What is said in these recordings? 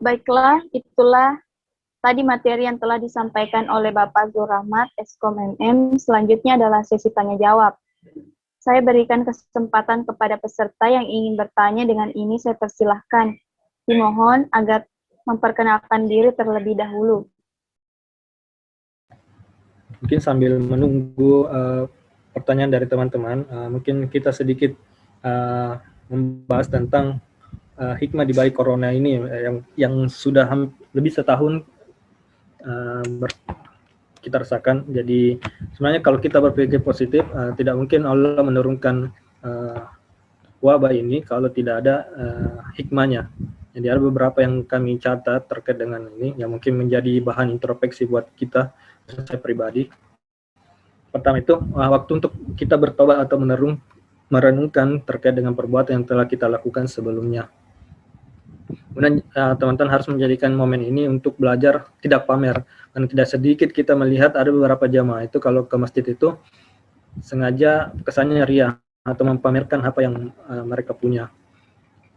Baiklah, itulah tadi materi yang telah disampaikan oleh Bapak Zul Rahmat, Eskom MM. Selanjutnya adalah sesi tanya-jawab. Saya berikan kesempatan kepada peserta yang ingin bertanya. Dengan ini saya persilahkan. Dimohon agar memperkenalkan diri terlebih dahulu. Mungkin sambil menunggu pertanyaan dari teman-teman, mungkin kita sedikit membahas tentang hikmah di balik corona ini yang sudah lebih setahun kita rasakan. Jadi sebenarnya kalau kita berpikir positif, tidak mungkin Allah menurunkan wabah ini kalau tidak ada hikmahnya. Jadi ada beberapa yang kami catat terkait dengan ini yang mungkin menjadi bahan introspeksi buat kita, saya pribadi. Pertama itu waktu untuk kita bertobat atau merenungkan terkait dengan perbuatan yang telah kita lakukan sebelumnya. Kemudian teman-teman harus menjadikan momen ini untuk belajar tidak pamer. Karena tidak sedikit kita melihat ada beberapa jamaah itu kalau ke masjid itu sengaja kesannya ria atau mempamerkan apa yang mereka punya.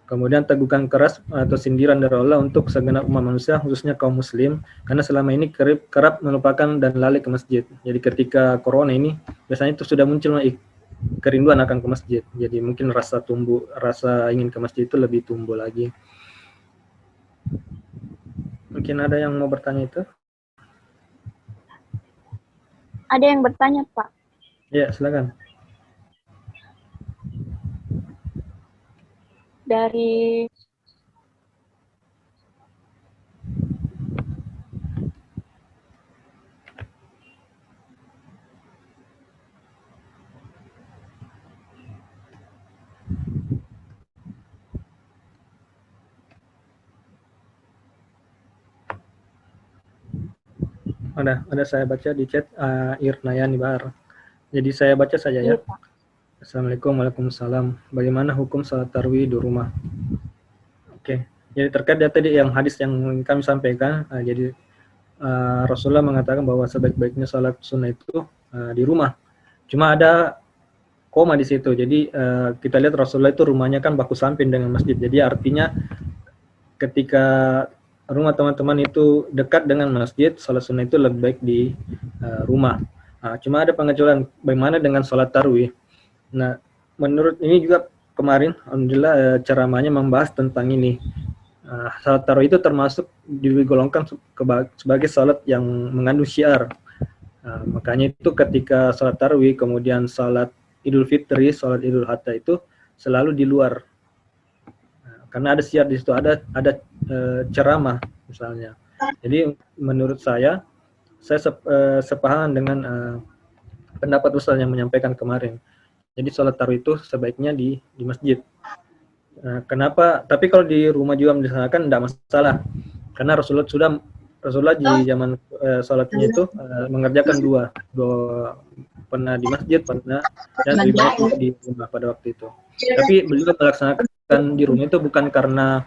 Kemudian tegukan keras atau sindiran dari Allah untuk segenap umat manusia, khususnya kaum muslim, karena selama ini kerap melupakan dan lalai ke masjid. Jadi ketika corona ini, biasanya itu sudah muncul kerinduan akan ke masjid. Jadi mungkin rasa ingin ke masjid itu lebih tumbuh lagi. Mungkin ada yang mau bertanya itu? Ada yang bertanya, Pak? Ya, silakan. Dari Ada saya baca di chat Irnayani Bahar. Jadi saya baca saja ya. Assalamualaikum, waalaikumsalam. Bagaimana hukum salat tarawih di rumah? Oke. Jadi terkait tadi yang hadis yang kami sampaikan, jadi Rasulullah mengatakan bahwa sebaik-baiknya salat sunnah itu di rumah. Cuma ada koma di situ. Jadi kita lihat Rasulullah itu rumahnya kan baku samping dengan masjid. Jadi artinya ketika rumah teman-teman itu dekat dengan masjid, salat sunnah itu lebih baik di rumah. Cuma ada pengecualian, bagaimana dengan salat tarawih? Nah, menurut ini juga kemarin, alhamdulillah ceramahnya membahas tentang ini. Salat tarawih itu termasuk digolongkan sebagai salat yang mengandung syiar. Makanya itu ketika salat tarawih, kemudian salat Idul Fitri, salat Idul Adha itu selalu di luar. Karena ada syiar di situ, ada ceramah misalnya. Jadi menurut saya sepahaman dengan pendapat Ustaz yang menyampaikan kemarin. Jadi sholat tarawih itu sebaiknya di masjid. Kenapa? Tapi kalau di rumah juga dilaksanakan tidak masalah. Karena Rasulullah di zaman sholatnya itu mengerjakan dua pernah di masjid, pernah dan di rumah pada waktu itu. Tapi beliau melaksanakan di rumah itu bukan karena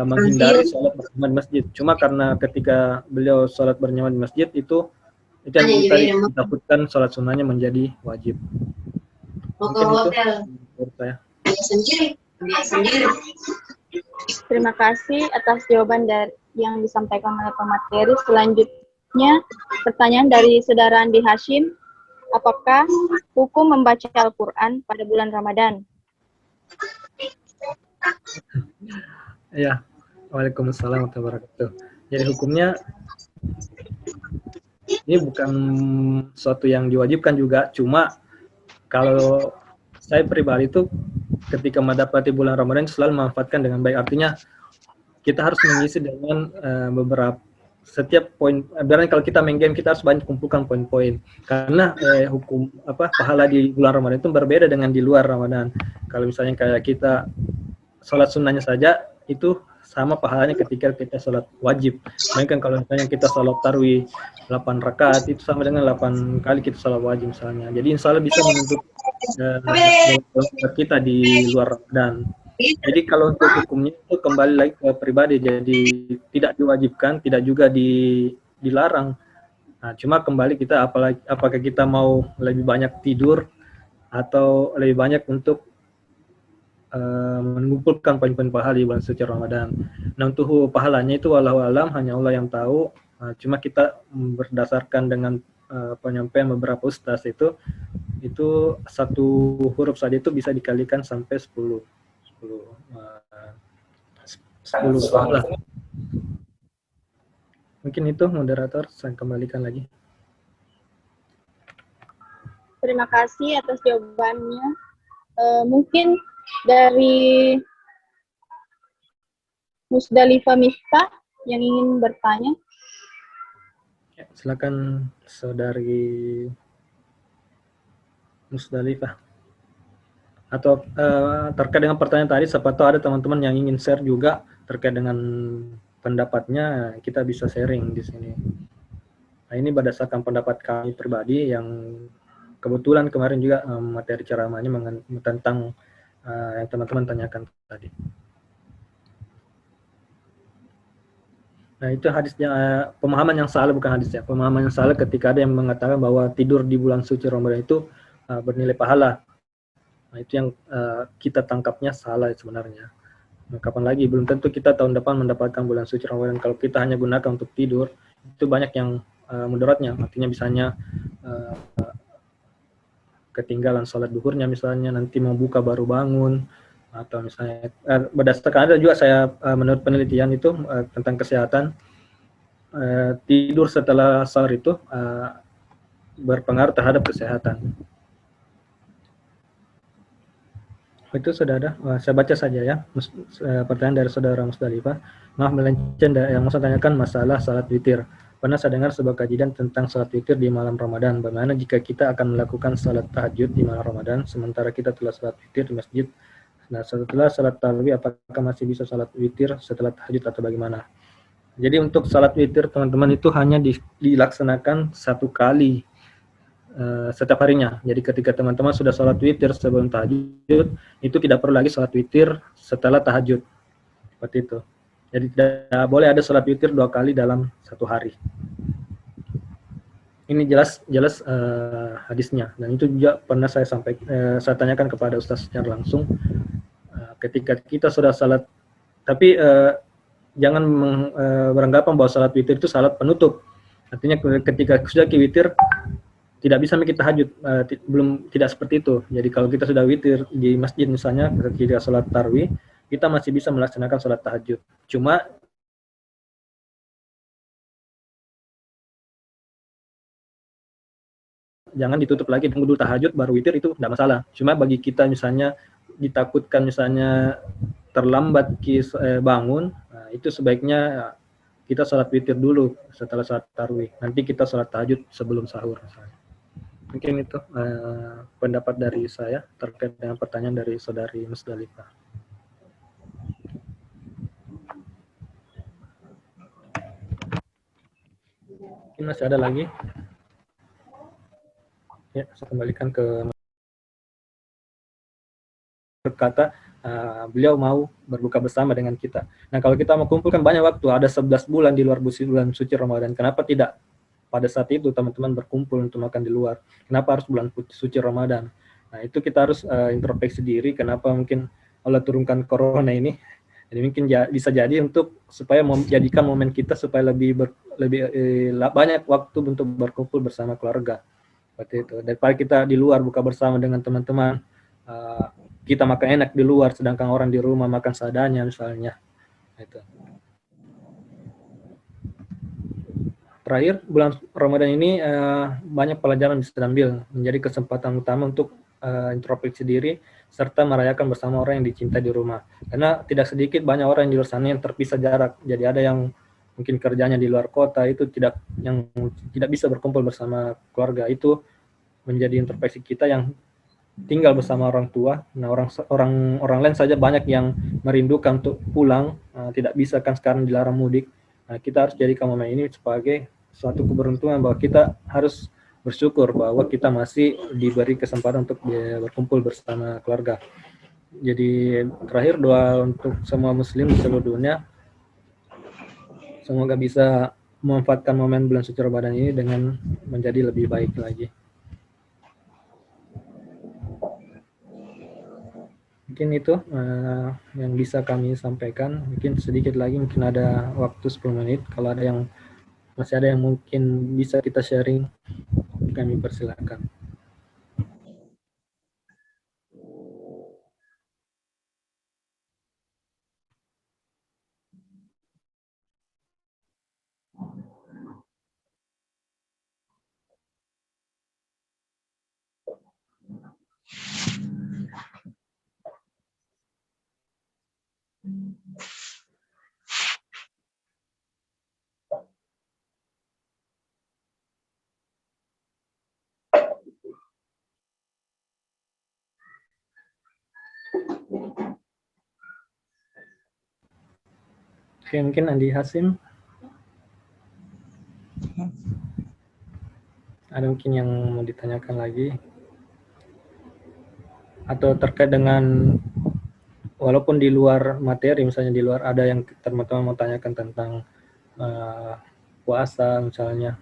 menghindari sholat berjamaah di masjid, cuma karena ketika beliau sholat berjamaah di masjid itu yang ditakutkan sholat sunnahnya menjadi wajib. Mungkin itu menurut saya. Terima kasih atas jawaban yang disampaikan oleh pemateri. Selanjutnya pertanyaan dari saudara Andi Hashim. Apakah hukum membaca Al-Quran pada bulan Ramadan? Ya, waalaikumsalam warahmatullahi wabarakatuh. Jadi hukumnya ini bukan suatu yang diwajibkan juga, cuma kalau saya pribadi itu ketika mendapati bulan Ramadan selalu memanfaatkan dengan baik. Artinya kita harus mengisi dengan beberapa setiap poin. Berarti kalau kita main game kita harus banyak kumpulkan poin-poin. Karena hukum pahala di bulan Ramadan itu berbeda dengan di luar Ramadan. Kalau misalnya kayak kita sholat sunnahnya saja itu sama pahalanya ketika kita sholat wajib. Mungkin kalau misalnya kita sholat tarawih 8 rakaat itu sama dengan 8 kali kita sholat wajib misalnya. Jadi insya Allah bisa menuntut kita di luar Ramadan. Jadi kalau untuk hukumnya itu kembali lagi ke pribadi, jadi tidak diwajibkan, tidak juga dilarang. Nah, cuma kembali kita apakah kita mau lebih banyak tidur atau lebih banyak untuk mengumpulkan poin-poin pahala di bulan suci Ramadan. Nah, untuk pahalanya itu wallahu alam, hanya Allah yang tahu. Cuma kita berdasarkan dengan penyampaian beberapa ustaz itu satu huruf saja itu bisa dikalikan sampai 10 pahala. Mungkin itu moderator, saya kembalikan lagi. Terima kasih atas jawabannya. Mungkin dari Musdalifah Miftah yang ingin bertanya. Silakan saudari Musdalifah. Atau terkait dengan pertanyaan tadi, siapa tahu ada teman-teman yang ingin share juga terkait dengan pendapatnya, kita bisa sharing di sini. Nah, ini berdasarkan pendapat kami pribadi yang kebetulan kemarin juga materi ceramahnya tentang yang teman-teman tanyakan tadi. Nah, itu hadisnya, pemahaman yang salah, bukan hadisnya, pemahaman yang salah ketika ada yang mengatakan bahwa tidur di bulan suci Ramadan itu bernilai pahala. Nah, itu yang kita tangkapnya salah sebenarnya. Nah, kapan lagi, belum tentu kita tahun depan mendapatkan bulan suci Ramadan. Kalau kita hanya gunakan untuk tidur, itu banyak yang mudaratnya. Artinya misalnya ketinggalan sholat duhurnya, misalnya nanti mau buka baru bangun, atau misalnya berdasarkan ada juga saya menurut penelitian itu tentang kesehatan, tidur setelah sahur itu berpengaruh terhadap kesehatan. Itu sudah ada. Saya baca saja ya. Pertanyaan dari saudara Musdalifah. Maaf melenceng, yang mau saya tanyakan masalah salat witir. Pernah saya dengar sebuah kajian tentang salat witir di malam Ramadan. Bagaimana jika kita akan melakukan salat tahajud di malam Ramadan, sementara kita telah salat witir di masjid. Nah, setelah salat tarawih, apakah masih bisa salat witir setelah tahajud atau bagaimana? Jadi untuk salat witir teman-teman itu hanya dilaksanakan satu kali setiap harinya. Jadi ketika teman-teman sudah sholat witir sebelum tahajud, itu tidak perlu lagi sholat witir setelah tahajud. Seperti itu. Jadi tidak boleh ada sholat witir 2 kali dalam satu hari. Ini jelas hadisnya, dan itu juga pernah saya tanyakan kepada Ustaz secara langsung. Ketika kita sudah sholat, tapi jangan beranggapan bahwa sholat witir itu sholat penutup. Artinya ketika sudah witir tidak bisa kita tahajud, tidak seperti itu. Jadi kalau kita sudah witir di masjid misalnya ketika sholat tarawih, kita masih bisa melaksanakan sholat tahajud. Cuma jangan ditutup lagi dengan dulu tahajud baru witir, itu tidak masalah. Cuma bagi kita misalnya ditakutkan misalnya terlambat bangun, nah, itu sebaiknya kita sholat witir dulu setelah sholat tarawih. Nanti kita sholat tahajud sebelum sahur misalnya. Mungkin itu pendapat dari saya terkait dengan pertanyaan dari saudari Musdalifah. Mungkin masih ada lagi? Ya, saya kembalikan ke berkata beliau mau berbuka bersama dengan kita. Nah, kalau kita mau kumpulkan banyak waktu, ada 11 bulan di luar bulan suci Ramadan, kenapa tidak pada saat itu teman-teman berkumpul untuk makan di luar? Kenapa harus bulan suci Ramadan? Nah, itu kita harus introspeksi diri, kenapa mungkin Allah turunkan corona ini. Jadi mungkin bisa jadi supaya menjadikan momen kita supaya lebih banyak waktu untuk berkumpul bersama keluarga. Seperti itu. Daripada kita di luar buka bersama dengan teman-teman, kita makan enak di luar sedangkan orang di rumah makan seadanya misalnya. Itu. Terakhir, bulan Ramadan ini banyak pelajaran bisa diambil, menjadi kesempatan utama untuk introspeksi diri serta merayakan bersama orang yang dicinta di rumah. Karena tidak sedikit banyak orang yang di luar sana yang terpisah jarak. Jadi ada yang mungkin kerjanya di luar kota, itu tidak bisa berkumpul bersama keluarga. Itu menjadi introspeksi kita yang tinggal bersama orang tua. Nah, orang lain saja banyak yang merindukan untuk pulang, tidak bisa kan sekarang dilarang mudik. Nah, kita harus jadikan momen ini sebagai suatu keberuntungan bahwa kita harus bersyukur bahwa kita masih diberi kesempatan untuk berkumpul bersama keluarga. Jadi terakhir doa untuk semua muslim di seluruh dunia, semoga bisa memanfaatkan momen bulan suci Ramadan ini dengan menjadi lebih baik lagi. mungkin itu yang bisa kami sampaikan. Mungkin sedikit lagi, mungkin ada waktu 10 menit. Kalau ada yang masih ada yang mungkin bisa kita sharing, kami persilakan. Oke, mungkin Andi Hasim. Ada mungkin yang mau ditanyakan lagi? Atau terkait dengan, walaupun di luar materi, misalnya di luar ada yang teman-teman mau tanyakan tentang puasa misalnya.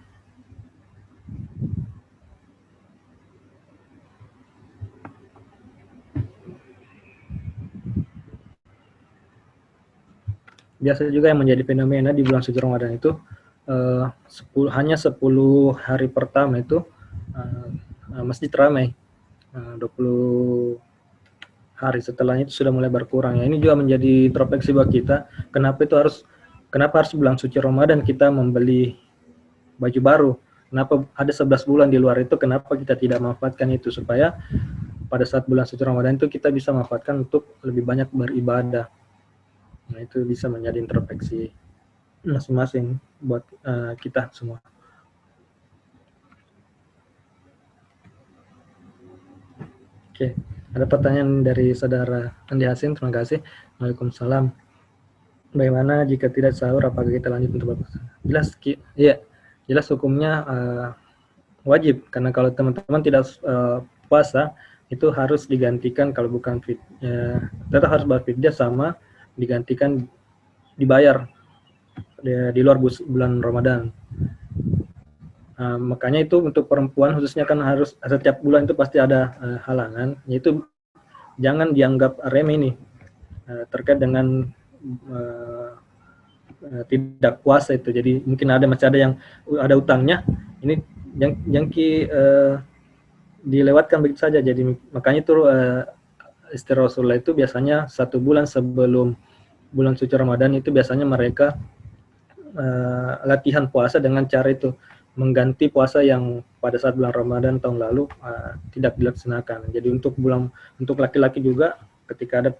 Biasa juga yang menjadi fenomena di bulan suci Ramadan itu hanya 10 hari pertama itu masjid ramai. 20 hari setelahnya itu sudah mulai berkurang. Ya, ini juga menjadi introspeksi buat kita. Kenapa harus bulan suci Ramadan kita membeli baju baru? Kenapa ada 11 bulan di luar itu? Kenapa kita tidak memanfaatkan itu supaya pada saat bulan suci Ramadan itu kita bisa memanfaatkan untuk lebih banyak beribadah. Nah, itu bisa menjadi introspeksi masing-masing buat kita semua. Oke, ada pertanyaan dari saudara Andi Hasim, terima kasih. Waalaikumsalam. Bagaimana jika tidak sahur, apakah kita lanjut untuk berpuasa? Jelas hukumnya wajib, karena kalau teman-teman tidak puasa, itu harus digantikan, kalau bukan tetap harus berfidyah sama digantikan dibayar di luar bulan Ramadan. Makanya itu untuk perempuan khususnya kan harus setiap bulan itu pasti ada halangan, yaitu jangan dianggap remeh ini terkait dengan tidak puasa itu. Jadi mungkin masih ada yang ada utangnya, ini yang dilewatkan begitu saja. Jadi makanya itu istri Rasulullah itu biasanya 1 bulan sebelum bulan suci Ramadan itu biasanya mereka latihan puasa dengan cara itu, mengganti puasa yang pada saat bulan Ramadan tahun lalu tidak dilaksanakan. Jadi untuk laki-laki juga ketika ada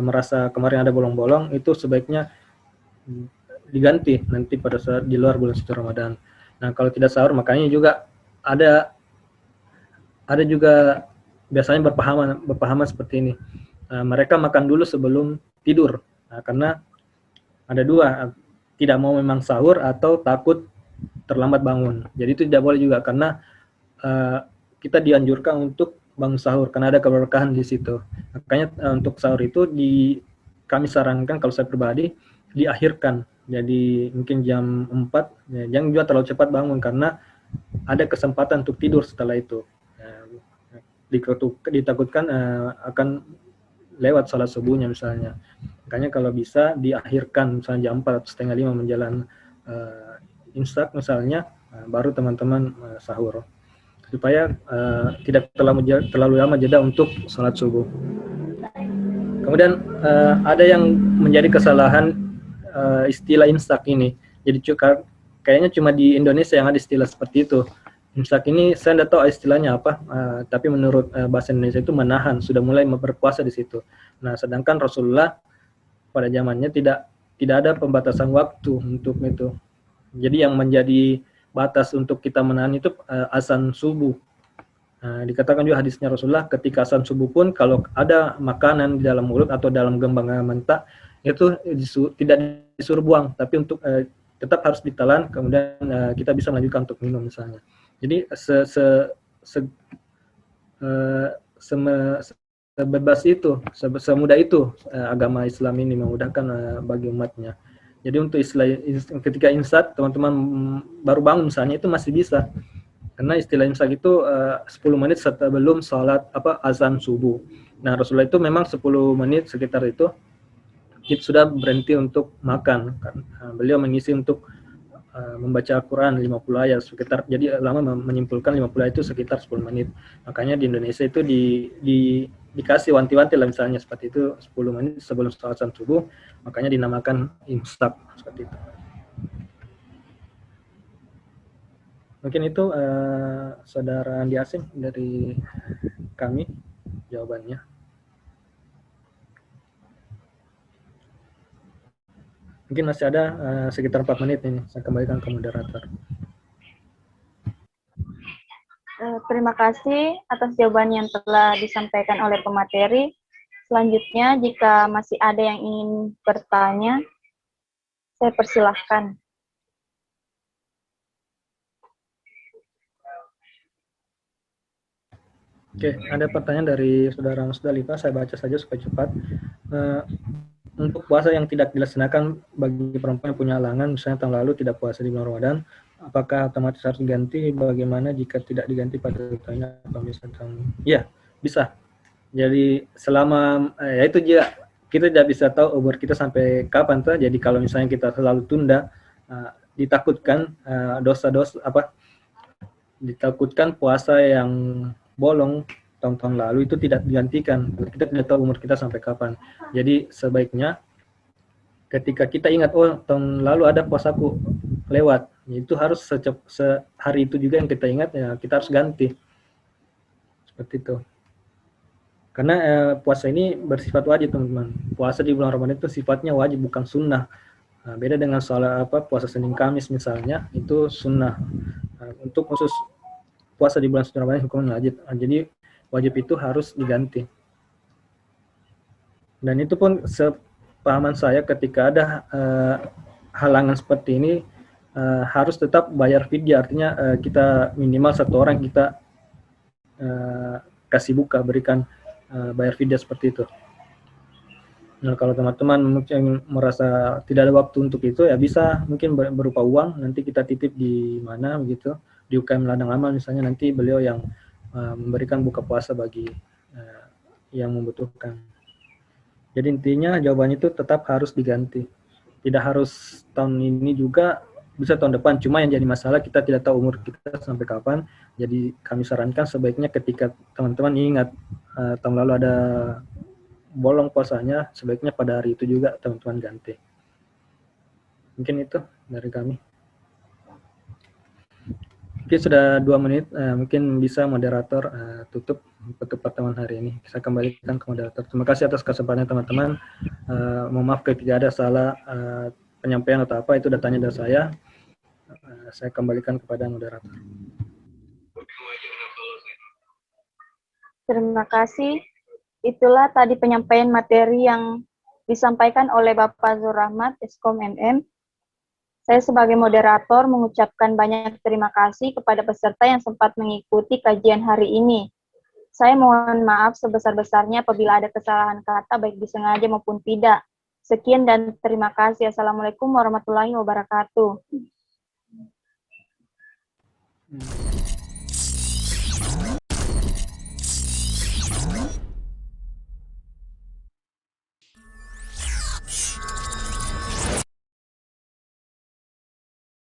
merasa kemarin ada bolong-bolong, itu sebaiknya diganti nanti pada saat di luar bulan suci Ramadan. Nah, kalau tidak sahur, makanya juga ada juga biasanya berpahaman seperti ini. Mereka makan dulu sebelum tidur. Nah, karena ada dua, tidak mau memang sahur atau takut terlambat bangun. Jadi itu tidak boleh juga, karena kita dianjurkan untuk bangun sahur karena ada keberkahan di situ. Makanya untuk sahur itu kami sarankan, kalau saya pribadi, diakhirkan. Jadi mungkin jam 4, ya, jangan juga terlalu cepat bangun karena ada kesempatan untuk tidur setelah itu. Ditakutkan akan lewat salat subuhnya misalnya. Makanya kalau bisa diakhirkan misalnya jam 4 atau setengah 5 menjelang imsak misalnya, baru teman-teman sahur, supaya tidak terlalu lama jeda untuk salat subuh. Kemudian ada yang menjadi kesalahan istilah imsak ini. Jadi kayaknya cuma di Indonesia yang ada istilah seperti itu. Imsak ini saya tidak tahu istilahnya apa, tapi menurut bahasa Indonesia itu menahan, sudah mulai berpuasa di situ. Nah, sedangkan Rasulullah pada zamannya tidak ada pembatasan waktu untuk itu. Jadi yang menjadi batas untuk kita menahan itu azan subuh. Dikatakan juga hadisnya Rasulullah, ketika azan subuh pun kalau ada makanan di dalam mulut atau dalam genggaman mata, itu tidak disuruh buang, tapi untuk tetap harus ditelan, kemudian kita bisa melanjutkan untuk minum misalnya. Jadi sebebas itu, semudah itu agama Islam ini memudahkan bagi umatnya. Jadi untuk ketika imsak, teman-teman baru bangun misalnya, itu masih bisa. Karena istilah imsak itu 10 menit sebelum sholat azan subuh. Nah, Rasulullah itu memang 10 menit sekitar itu kita sudah berhenti untuk makan. Beliau mengisi untuk membaca Al-Quran 50 ayat sekitar, jadi lama menyimpulkan 50 ayat itu sekitar 10 menit. Makanya di Indonesia itu dikasih wanti-wanti lah, misalnya seperti itu 10 menit sebelum salat subuh, makanya dinamakan imsak seperti itu. Mungkin itu Saudara Andi Asim dari kami jawabannya. Mungkin masih ada sekitar 4 menit ini, saya kembalikan ke moderator. Terima kasih atas jawaban yang telah disampaikan oleh pemateri. Selanjutnya, jika masih ada yang ingin bertanya, saya persilahkan. Oke, ada pertanyaan dari Saudara Musdalifah, saya baca saja supaya cepat. Untuk puasa yang tidak dilaksanakan bagi perempuan yang punya halangan, misalnya tahun lalu tidak puasa di bulan Ramadan, apakah otomatis harus diganti? Bagaimana jika tidak diganti pada tahunnya? Ya, bisa. Jadi selama ya itu juga kita tidak bisa tahu umur kita sampai kapan tuh. Jadi kalau misalnya kita selalu tunda, ditakutkan dosa-dosa ditakutkan puasa yang bolong tahun-tahun lalu itu tidak digantikan. Kita tidak tahu umur kita sampai kapan. Jadi sebaiknya ketika kita ingat, oh tahun lalu ada puasaku lewat, itu harus sehari itu juga yang kita ingat, ya kita harus ganti. Seperti itu. Karena puasa ini bersifat wajib, teman-teman. Puasa di bulan Ramadan itu sifatnya wajib, bukan sunnah. Beda dengan soal puasa Senin Kamis misalnya, itu sunnah. Untuk khusus puasa di bulan suci Ramadan hukumnya wajib. Jadi wajib itu harus diganti. Dan itu pun sepahaman saya, ketika ada halangan seperti ini harus tetap bayar fidyah. Artinya kita minimal satu orang kita kasih buka, berikan bayar fidyah seperti itu. Nah, kalau teman-teman mungkin merasa tidak ada waktu untuk itu, ya bisa mungkin berupa uang, nanti kita titip di mana begitu, di UKM Ladang Amal misalnya, nanti beliau yang memberikan buka puasa bagi yang membutuhkan. Jadi intinya jawabannya itu tetap harus diganti. Tidak harus tahun ini juga, bisa tahun depan. Cuma yang jadi masalah kita tidak tahu umur kita sampai kapan. Jadi kami sarankan sebaiknya ketika teman-teman ingat tahun lalu ada bolong puasanya, sebaiknya pada hari itu juga teman-teman ganti. Mungkin itu dari kami. Mungkin sudah 2 menit, mungkin bisa moderator tutup untuk pertemuan hari ini. Saya kembalikan ke moderator. Terima kasih atas kesempatannya teman-teman. Mohon maaf ketika ada salah penyampaian atau apa, itu datanya dari saya. Saya kembalikan kepada moderator. Terima kasih. Itulah tadi penyampaian materi yang disampaikan oleh Bapak Zur Rahmat, Eskom MM. Saya sebagai moderator mengucapkan banyak terima kasih kepada peserta yang sempat mengikuti kajian hari ini. Saya mohon maaf sebesar-besarnya apabila ada kesalahan kata baik disengaja maupun tidak. Sekian dan terima kasih. Assalamualaikum warahmatullahi wabarakatuh.